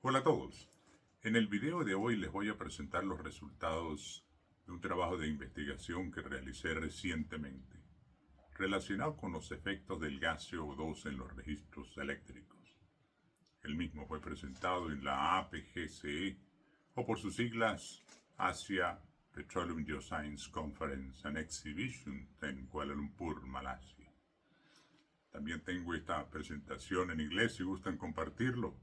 Hola a todos. En el video de hoy les voy a presentar los resultados de un trabajo de investigación que realicé recientemente, relacionado con los efectos del gas CO2 en los registros eléctricos. El mismo fue presentado en la APGCE, o por sus siglas, Asia Petroleum Geoscience Conference and Exhibition en Kuala Lumpur, Malasia. También tengo esta presentación en inglés si gustan compartirlo.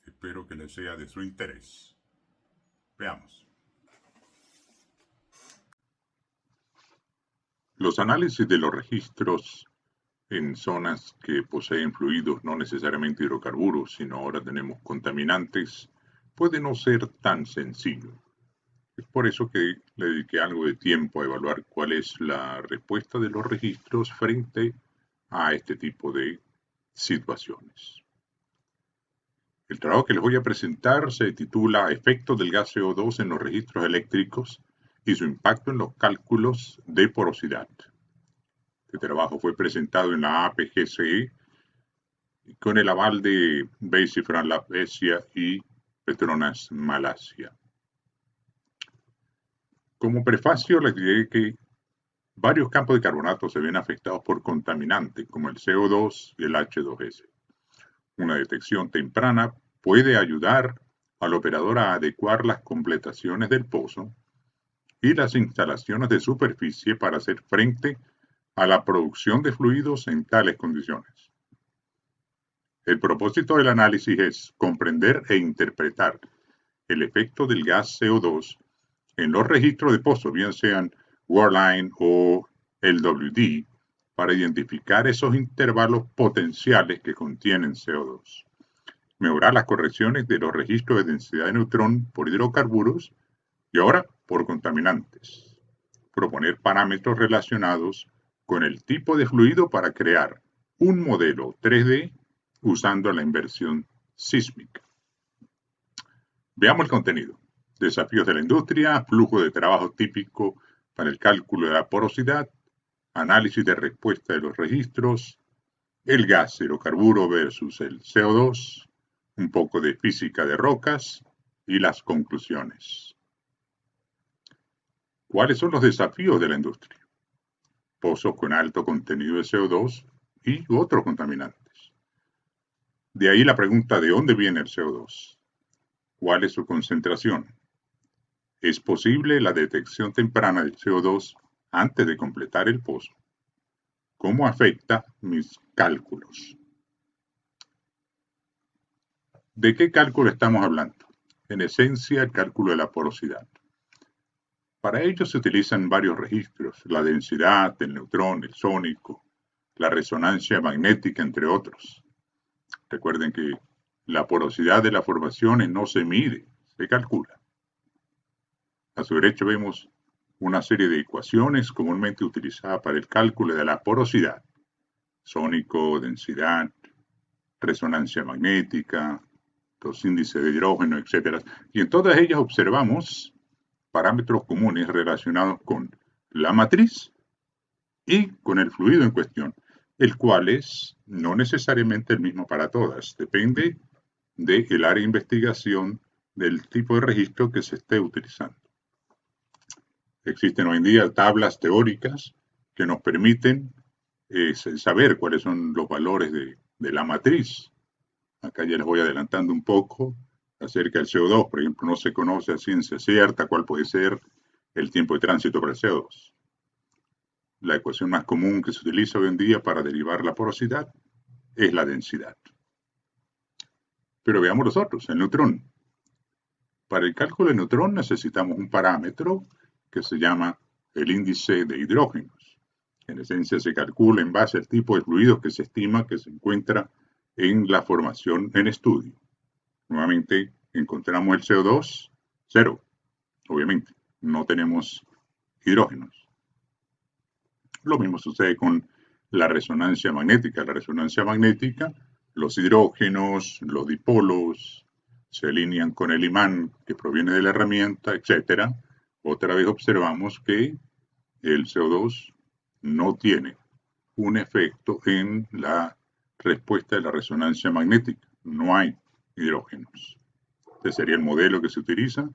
Espero que les sea de su interés. Veamos. Los análisis de los registros en zonas que poseen fluidos, no necesariamente hidrocarburos, sino ahora tenemos contaminantes, puede no ser tan sencillo. Es por eso que le dediqué algo de tiempo a evaluar cuál es la respuesta de los registros frente a este tipo de situaciones. El trabajo que les voy a presentar se titula Efectos del gas CO2 en los registros eléctricos y su impacto en los cálculos de porosidad. Este trabajo fue presentado en la APGCE con el aval de Basifran Lab Asia y Petronas Malasia. Como prefacio les diré que varios campos de carbonato se ven afectados por contaminantes como el CO2 y el H2S. Una detección temprana puede ayudar al operador a adecuar las completaciones del pozo y las instalaciones de superficie para hacer frente a la producción de fluidos en tales condiciones. El propósito del análisis es comprender e interpretar el efecto del gas CO2 en los registros de pozo, bien sean Worldline o LWD, para identificar esos intervalos potenciales que contienen CO2. Mejorar las correcciones de los registros de densidad de neutrón por hidrocarburos y ahora por contaminantes. Proponer parámetros relacionados con el tipo de fluido para crear un modelo 3D usando la inversión sísmica. Veamos el contenido. Desafíos de la industria, flujo de trabajo típico para el cálculo de la porosidad, análisis de respuesta de los registros, el gas hidrocarburo versus el CO2, un poco de física de rocas y las conclusiones. ¿Cuáles son los desafíos de la industria? Pozos con alto contenido de CO2 y otros contaminantes. De ahí la pregunta: ¿de dónde viene el CO2? ¿Cuál es su concentración? ¿Es posible la detección temprana del CO2 antes de completar el pozo? ¿Cómo afecta mis cálculos? ¿De qué cálculo estamos hablando? En esencia, el cálculo de la porosidad. Para ello se utilizan varios registros: la densidad, el neutrón, el sónico, la resonancia magnética, entre otros. Recuerden que la porosidad de las formaciones no se mide, se calcula. A su derecha vemos una serie de ecuaciones comúnmente utilizadas para el cálculo de la porosidad: sónico, densidad, resonancia magnética, los índices de hidrógeno, etc. Y en todas ellas observamos parámetros comunes relacionados con la matriz y con el fluido en cuestión, el cual es no necesariamente el mismo para todas, depende del área de investigación, del tipo de registro que se esté utilizando. Existen hoy en día tablas teóricas que nos permiten saber cuáles son los valores de la matriz. Acá ya les voy adelantando un poco acerca del CO2. Por ejemplo, no se conoce a ciencia cierta cuál puede ser el tiempo de tránsito para el CO2. La ecuación más común que se utiliza hoy en día para derivar la porosidad es la densidad. Pero veamos los otros, el neutrón. Para el cálculo del neutrón necesitamos un parámetro que se llama el índice de hidrógenos. En esencia se calcula en base al tipo de fluido que se estima que se encuentra en la formación en estudio. Nuevamente encontramos el CO2, cero. Obviamente, no tenemos hidrógenos. Lo mismo sucede con la resonancia magnética. La resonancia magnética, los hidrógenos, los dipolos, se alinean con el imán que proviene de la herramienta, etc. Otra vez observamos que el CO2 no tiene un efecto en la respuesta de la resonancia magnética. No hay hidrógenos. Este sería el modelo que se utiliza,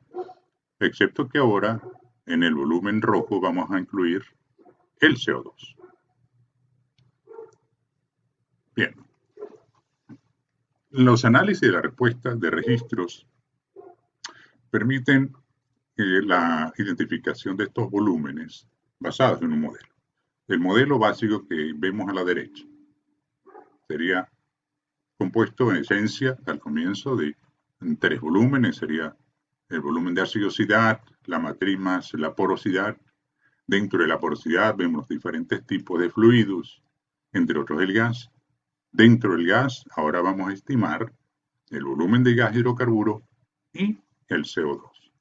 excepto que ahora en el volumen rojo vamos a incluir el CO2. Bien, los análisis de la respuesta de registros permiten la identificación de estos volúmenes basados en un modelo. El modelo básico que vemos a la derecha sería compuesto en esencia al comienzo de 3 volúmenes, sería el volumen de acidosidad, la matriz más la porosidad. Dentro de la porosidad vemos los diferentes tipos de fluidos, entre otros el gas. Dentro del gas ahora vamos a estimar el volumen de gas hidrocarburo y el CO2.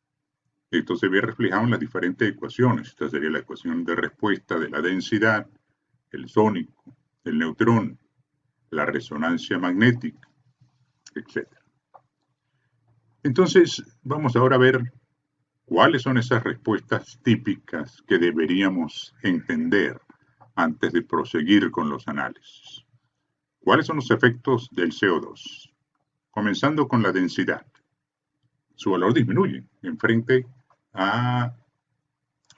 Esto se ve reflejado en las diferentes ecuaciones. Esta sería la ecuación de respuesta de la densidad, el sónico, el neutrón, la resonancia magnética, etc. Entonces, vamos ahora a ver cuáles son esas respuestas típicas que deberíamos entender antes de proseguir con los análisis. ¿Cuáles son los efectos del CO2? Comenzando con la densidad. Su valor disminuye en frente a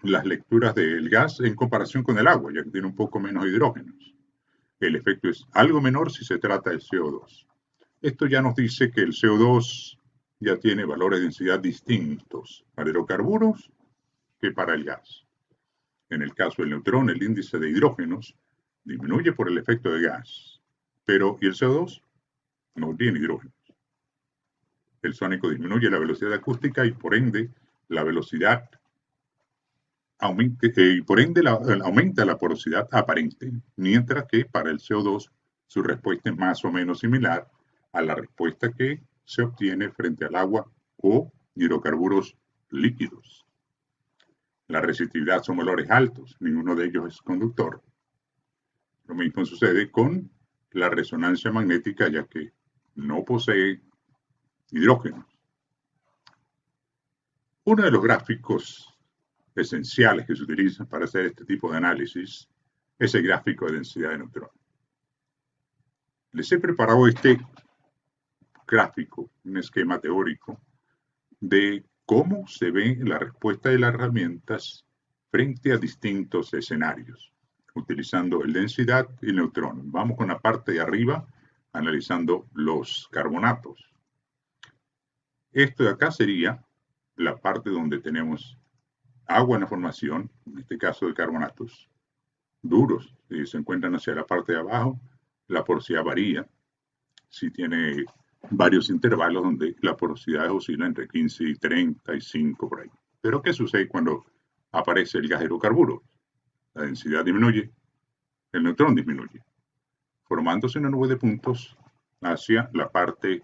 las lecturas del gas en comparación con el agua, ya que tiene un poco menos hidrógenos. El efecto es algo menor si se trata del CO2. Esto ya nos dice que el CO2 ya tiene valores de densidad distintos para hidrocarburos que para el gas. En el caso del neutrón, el índice de hidrógenos disminuye por el efecto de gas, pero ¿y el CO2? No tiene hidrógenos. El sónico disminuye la velocidad acústica y por ende la velocidad aumenta la porosidad aparente, mientras que para el CO2 su respuesta es más o menos similar a la respuesta que se obtiene frente al agua o hidrocarburos líquidos. La resistividad son valores altos, ninguno de ellos es conductor. Lo mismo sucede con la resonancia magnética, ya que no posee hidrógenos. Uno de los gráficos esenciales que se utilizan para hacer este tipo de análisis es el gráfico de densidad de neutrones. Les he preparado este gráfico, un esquema teórico de cómo se ve la respuesta de las herramientas frente a distintos escenarios, utilizando el densidad y el neutrón. Vamos con la parte de arriba, analizando los carbonatos. Esto de acá sería la parte donde tenemos agua en la formación, en este caso de carbonatos duros, si se encuentran hacia la parte de abajo, la porosidad varía. Si tiene varios intervalos donde la porosidad oscila entre 15 y 35 por ahí. Pero ¿qué sucede cuando aparece el gas hidrocarburo? La densidad disminuye, el neutrón disminuye, formándose una nube de puntos hacia la parte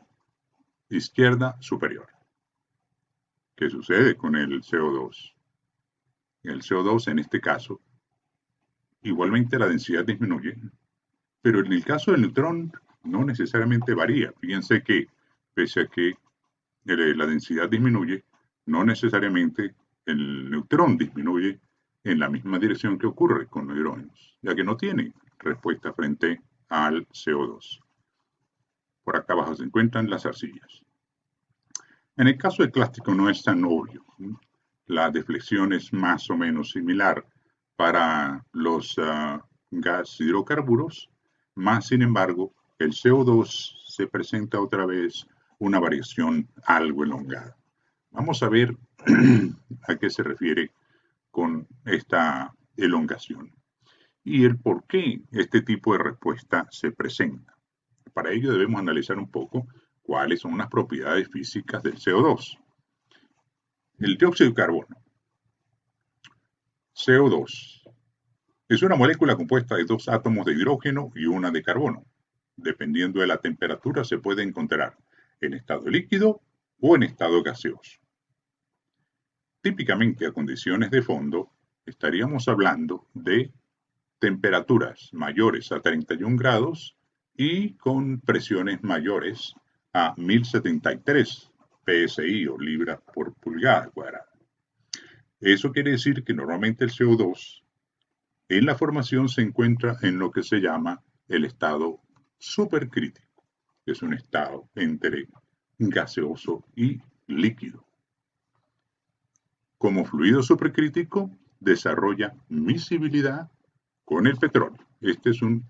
izquierda superior. ¿Qué sucede con el CO2? El CO2 en este caso, igualmente la densidad disminuye, pero en el caso del neutrón no necesariamente varía. Fíjense que pese a que la densidad disminuye, no necesariamente el neutrón disminuye en la misma dirección que ocurre con los hidrógenos, ya que no tiene respuesta frente al CO2. Por acá abajo se encuentran las arcillas. En el caso del plástico no es tan obvio. La deflexión es más o menos similar para los gas hidrocarburos, más sin embargo, el CO2 se presenta otra vez una variación algo elongada. Vamos a ver a qué se refiere con esta elongación y el por qué este tipo de respuesta se presenta. Para ello debemos analizar un poco cuáles son las propiedades físicas del CO2. El dióxido de carbono, CO2, es una molécula compuesta de 2 átomos de hidrógeno y una de carbono. Dependiendo de la temperatura se puede encontrar en estado líquido o en estado gaseoso. Típicamente a condiciones de fondo estaríamos hablando de temperaturas mayores a 31 grados y con presiones mayores a 1073 psi o libras por pulgada cuadrada. Eso quiere decir que normalmente el CO2 en la formación se encuentra en lo que se llama el estado supercrítico. Es un estado entre gaseoso y líquido. Como fluido supercrítico, desarrolla miscibilidad con el petróleo. Este es un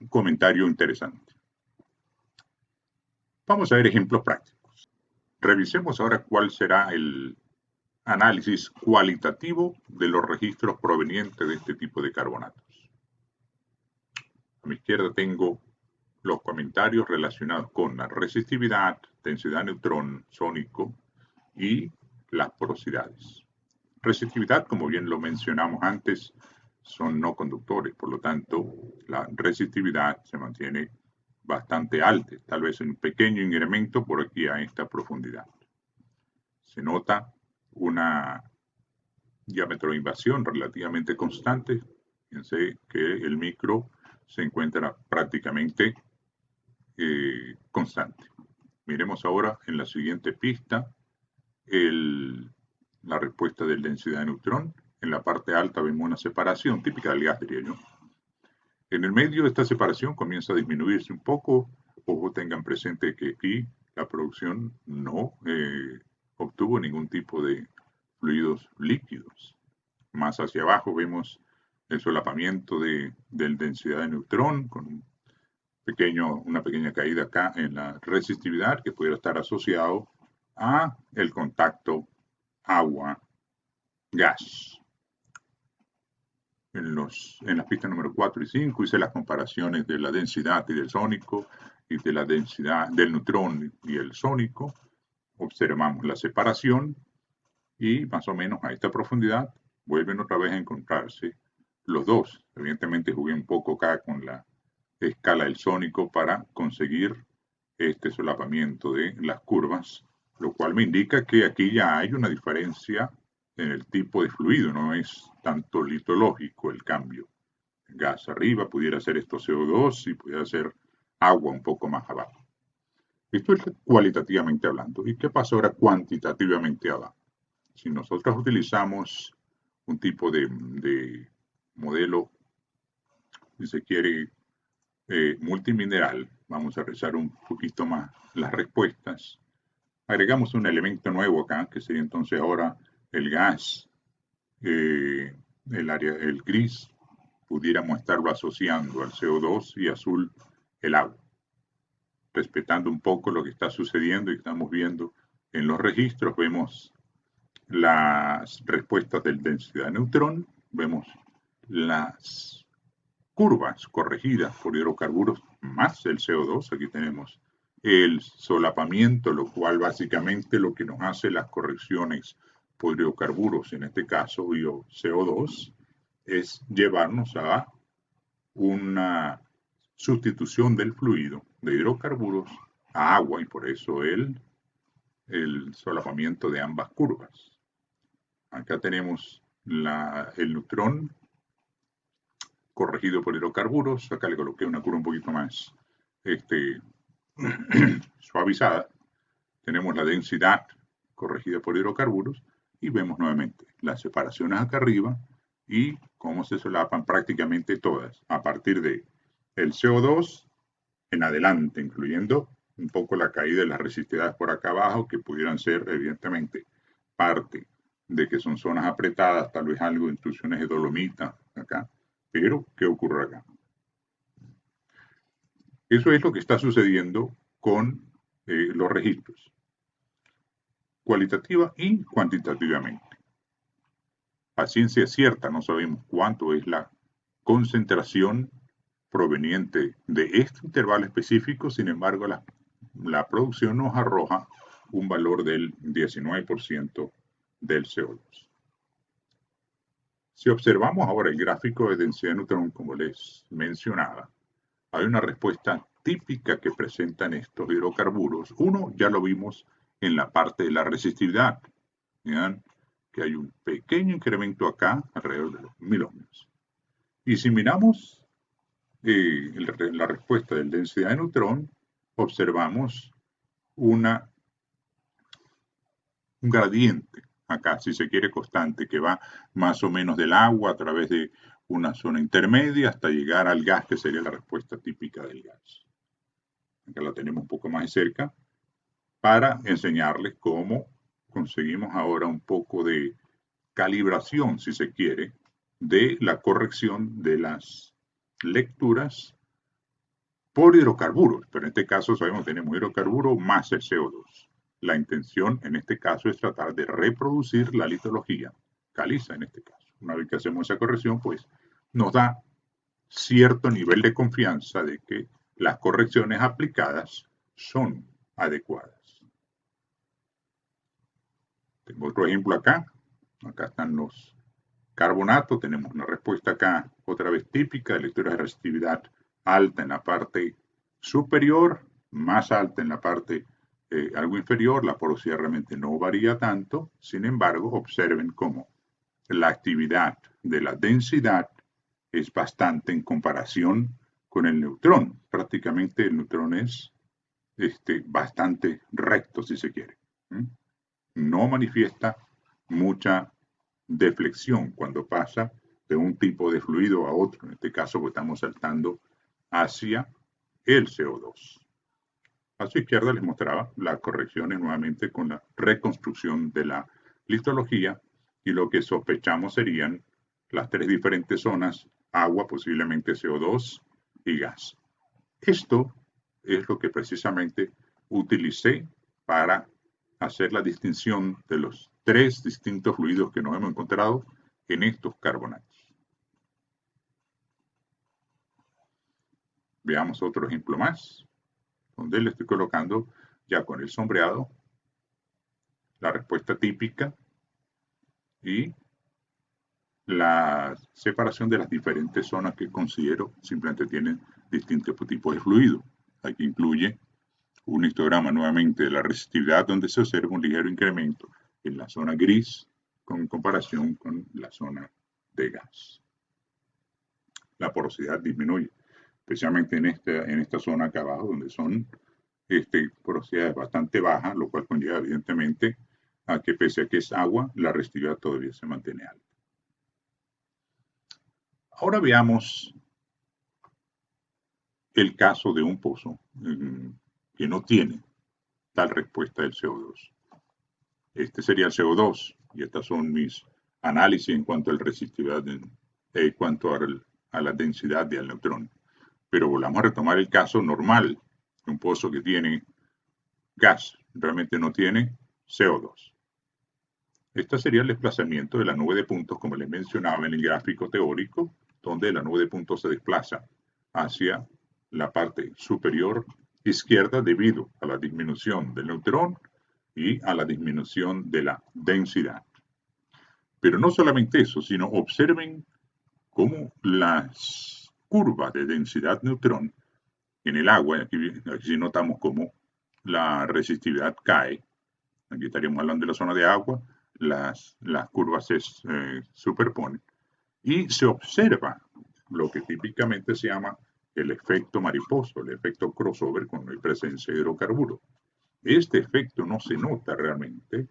comentario interesante. Vamos a ver ejemplos prácticos. Revisemos ahora cuál será el análisis cualitativo de los registros provenientes de este tipo de carbonatos. A mi izquierda tengo los comentarios relacionados con la resistividad, densidad de neutrón, sónico y las porosidades. Resistividad, como bien lo mencionamos antes, son no conductores, por lo tanto, la resistividad se mantiene bastante alta, tal vez un pequeño incremento por aquí a esta profundidad. Se nota una diámetro de invasión relativamente constante. Fíjense que el micro se encuentra prácticamente constante. Miremos ahora en la siguiente pista la respuesta de densidad de neutrón. En la parte alta vemos una separación típica del gas, diría yo. En el medio esta separación comienza a disminuirse un poco. Ojo, tengan presente que aquí la producción no obtuvo ningún tipo de fluidos líquidos. Más hacia abajo vemos el solapamiento de densidad de neutrón con una pequeña caída acá en la resistividad que pudiera estar asociado a el contacto agua-gas. En las pistas número 4 y 5 hice las comparaciones de la densidad y del sónico y de la densidad del neutrón y el sónico. Observamos la separación y más o menos a esta profundidad vuelven otra vez a encontrarse los dos. Evidentemente jugué un poco acá con la escala del sónico para conseguir este solapamiento de las curvas, lo cual me indica que aquí ya hay una diferencia en el tipo de fluido, no es tanto litológico el cambio. Gas arriba pudiera ser esto CO2 y pudiera ser agua un poco más abajo. Esto es cualitativamente hablando. ¿Y qué pasa ahora cuantitativamente abajo? Si nosotros utilizamos un tipo de modelo, si se quiere, multimineral, vamos a revisar un poquito más las respuestas. Agregamos un elemento nuevo acá, que sería entonces ahora el gas, el gris, pudiéramos estarlo asociando al CO2 y azul el agua, respetando un poco lo que está sucediendo y estamos viendo en los registros. Vemos las respuestas de densidad de neutrón, vemos las curvas corregidas por hidrocarburos más el CO2. Aquí tenemos el solapamiento, lo cual básicamente lo que nos hace las correcciones por hidrocarburos, en este caso CO2, es llevarnos a una sustitución del fluido de hidrocarburos a agua y por eso el solapamiento de ambas curvas. Acá tenemos el neutrón corregido por hidrocarburos. Acá le coloqué una curva un poquito más suavizada. Tenemos la densidad corregida por hidrocarburos y vemos nuevamente las separaciones acá arriba y cómo se solapan prácticamente todas a partir de el CO2 en adelante, incluyendo un poco la caída de las resistividades por acá abajo, que pudieran ser evidentemente parte de que son zonas apretadas, tal vez algo de intrusiones de dolomita acá. Pero, ¿qué ocurre acá? Eso es lo que está sucediendo con los registros, cualitativa y cuantitativamente. A ciencia cierta no sabemos cuánto es la concentración proveniente de este intervalo específico, sin embargo la producción nos arroja un valor del 19% del CO2. Si observamos ahora el gráfico de densidad de neutrón, como les mencionaba, hay una respuesta típica que presentan estos hidrocarburos. Uno, ya lo vimos en la parte de la resistividad. Vean que hay un pequeño incremento acá, alrededor de los 1000 ohmios. Y si miramos la respuesta de densidad de neutrón, observamos un gradiente, acá si se quiere constante, que va más o menos del agua a través de una zona intermedia hasta llegar al gas, que sería la respuesta típica del gas. Acá la tenemos un poco más cerca. para enseñarles cómo conseguimos ahora un poco de calibración, si se quiere, de la corrección de las lecturas por hidrocarburos. Pero en este caso sabemos que tenemos hidrocarburo más el CO2. La intención en este caso es tratar de reproducir la litología, caliza en este caso. Una vez que hacemos esa corrección, pues nos da cierto nivel de confianza de que las correcciones aplicadas son adecuadas. Tengo otro ejemplo acá. Acá están los carbonatos. Tenemos una respuesta acá, otra vez típica, de lectura de resistividad alta en la parte superior, más alta en la parte algo inferior. La porosidad realmente no varía tanto. Sin embargo, observen cómo la actividad de la densidad es bastante en comparación con el neutrón. Prácticamente el neutrón es bastante recto, si se quiere. No manifiesta mucha deflexión cuando pasa de un tipo de fluido a otro. En este caso, pues, estamos saltando hacia el CO2. A su izquierda les mostraba las correcciones nuevamente con la reconstrucción de la litología y lo que sospechamos serían las tres diferentes zonas: agua, posiblemente CO2 y gas. Esto es lo que precisamente utilicé para hacer la distinción de los tres distintos fluidos que nos hemos encontrado en estos carbonatos. Veamos otro ejemplo más, donde le estoy colocando ya con el sombreado la respuesta típica y la separación de las diferentes zonas que considero simplemente tienen distintos tipos de fluido. Aquí incluye un histograma nuevamente de la resistividad, donde se observa un ligero incremento en la zona gris en comparación con la zona de gas. La porosidad disminuye, especialmente en esta zona acá abajo, donde son porosidades bastante bajas, lo cual conlleva evidentemente a que, pese a que es agua, la resistividad todavía se mantiene alta. Ahora veamos el caso de un pozo que no tiene tal respuesta del CO2. Este sería el CO2 y estas son mis análisis en cuanto a la resistividad, en cuanto a la densidad del neutrón. Pero volvamos a retomar el caso normal de un pozo que tiene gas, realmente no tiene CO2. Este sería el desplazamiento de la nube de puntos, como les mencionaba en el gráfico teórico, donde la nube de puntos se desplaza hacia la parte superior izquierda debido a la disminución del neutrón y a la disminución de la densidad. Pero no solamente eso, sino observen cómo las curvas de densidad neutrón en el agua, aquí notamos cómo la resistividad cae. Aquí estaríamos hablando de la zona de agua, las curvas se superponen y se observa lo que típicamente se llama el efecto mariposa, el efecto crossover con la presencia de hidrocarburos. Este efecto no se nota realmente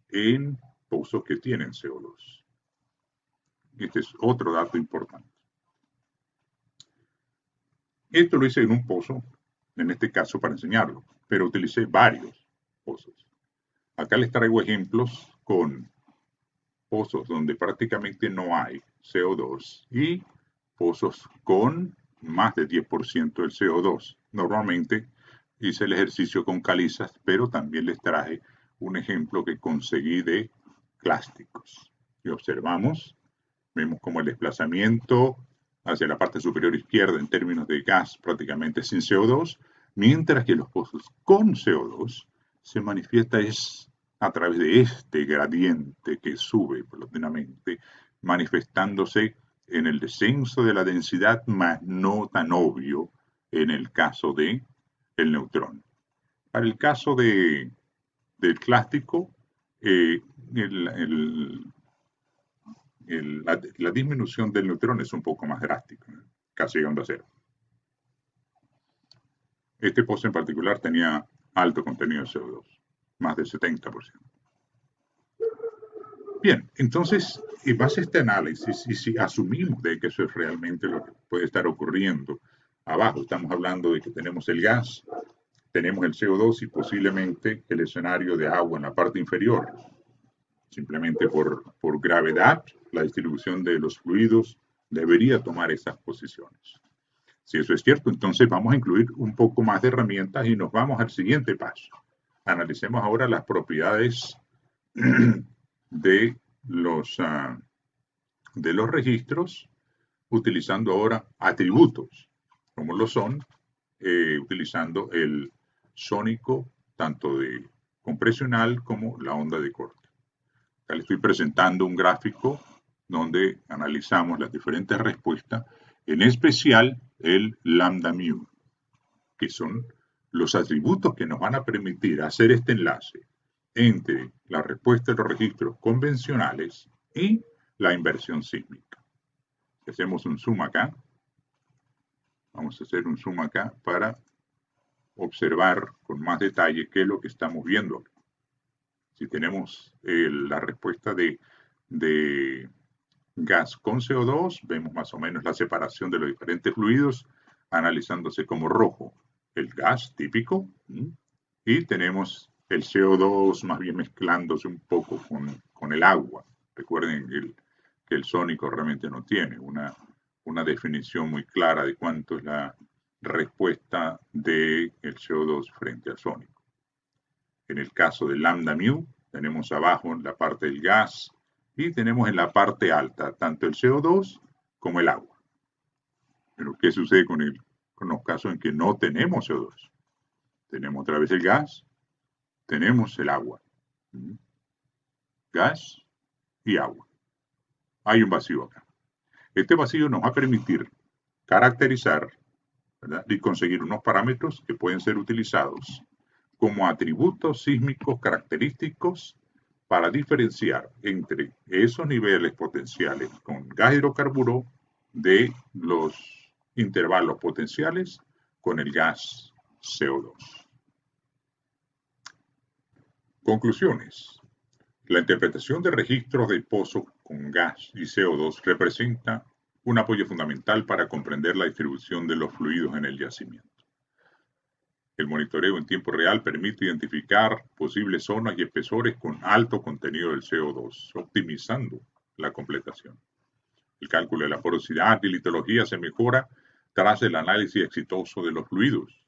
en pozos que tienen CO2. Este es otro dato importante. Esto lo hice en un pozo, en este caso para enseñarlo, pero utilicé varios pozos. Acá les traigo ejemplos con pozos donde prácticamente no hay CO2 y pozos con más de 10% del CO2. Normalmente hice el ejercicio con calizas, pero también les traje un ejemplo que conseguí de plásticos. Y observamos, vemos como el desplazamiento hacia la parte superior izquierda en términos de gas prácticamente sin CO2, mientras que los pozos con CO2 se manifiesta es a través de este gradiente que sube paulatinamente, manifestándose en el descenso de la densidad, más no tan obvio en el caso del neutrón. Para el caso del plástico, la disminución del neutrón es un poco más drástica, casi llegando a cero. Este pozo en particular tenía alto contenido de CO2, más del 70%. Bien, entonces, en base a este análisis, y si asumimos de que eso es realmente lo que puede estar ocurriendo abajo, estamos hablando de que tenemos el gas tenemos el CO2 y posiblemente el escenario de agua en la parte inferior. Simplemente por gravedad, la distribución de los fluidos debería tomar esas posiciones. Si eso es cierto, entonces vamos a incluir un poco más de herramientas y nos vamos al siguiente paso. Analicemos ahora las propiedades de los registros utilizando ahora atributos, como lo son utilizando el sónico, tanto de compresional como la onda de corte. Acá le estoy presentando un gráfico donde analizamos las diferentes respuestas, en especial el lambda mu, que son los atributos que nos van a permitir hacer este enlace entre la respuesta de los registros convencionales y la inversión sísmica. Si hacemos un zoom acá, vamos a hacer un zoom acá para observar con más detalle qué es lo que estamos viendo. Si tenemos la respuesta de gas con CO2, vemos más o menos la separación de los diferentes fluidos analizándose como rojo el gas típico y tenemos el CO2 más bien mezclándose un poco con el agua. Recuerden que el sónico realmente no tiene una definición muy clara de cuánto es la respuesta del CO2 frente al sónico. En el caso del lambda mu, tenemos abajo en la parte del gas y tenemos en la parte alta tanto el CO2 como el agua. Pero ¿qué sucede con los casos en que no tenemos CO2? Tenemos otra vez el gas, tenemos el agua. Gas y agua. Hay un vacío acá. Este vacío nos va a permitir caracterizar, ¿verdad?, y conseguir unos parámetros que pueden ser utilizados como atributos sísmicos característicos para diferenciar entre esos niveles potenciales con gas hidrocarburo de los intervalos potenciales con el gas CO2. Conclusiones. La interpretación de registros de pozo con gas y CO2 representa un apoyo fundamental para comprender la distribución de los fluidos en el yacimiento. El monitoreo en tiempo real permite identificar posibles zonas y espesores con alto contenido del CO2, optimizando la completación. El cálculo de la porosidad y litología se mejora tras el análisis exitoso de los fluidos.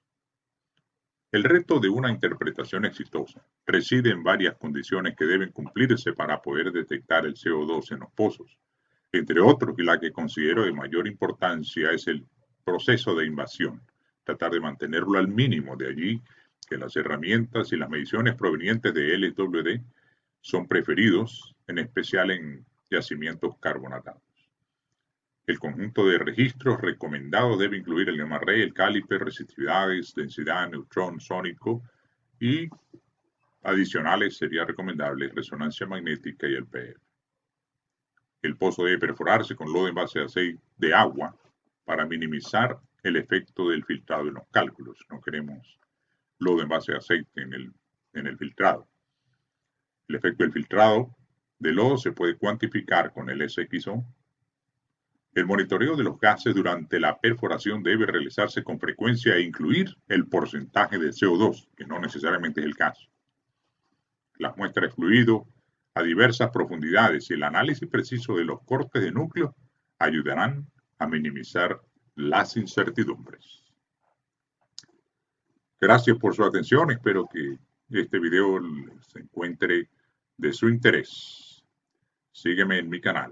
El reto de una interpretación exitosa reside en varias condiciones que deben cumplirse para poder detectar el CO2 en los pozos. Entre otros, y la que considero de mayor importancia es el proceso de invasión. Tratar de mantenerlo al mínimo, de allí que las herramientas y las mediciones provenientes de LWD son preferidos, en especial en yacimientos carbonatados. El conjunto de registros recomendados debe incluir el MRE, el caliper, resistividades, densidad, neutrón, sónico y adicionales sería recomendable resonancia magnética y el PF. El pozo debe perforarse con lodo en base de aceite de agua para minimizar el efecto del filtrado en los cálculos. No queremos lodo en base de aceite en el filtrado. El efecto del filtrado de lodo se puede cuantificar con el SXO. El monitoreo de los gases durante la perforación debe realizarse con frecuencia e incluir el porcentaje de CO2, que no necesariamente es el caso. Las muestras de fluido a diversas profundidades y el análisis preciso de los cortes de núcleo ayudarán a minimizar las incertidumbres. Gracias por su atención. Espero que este video se encuentre de su interés. Sígueme en mi canal.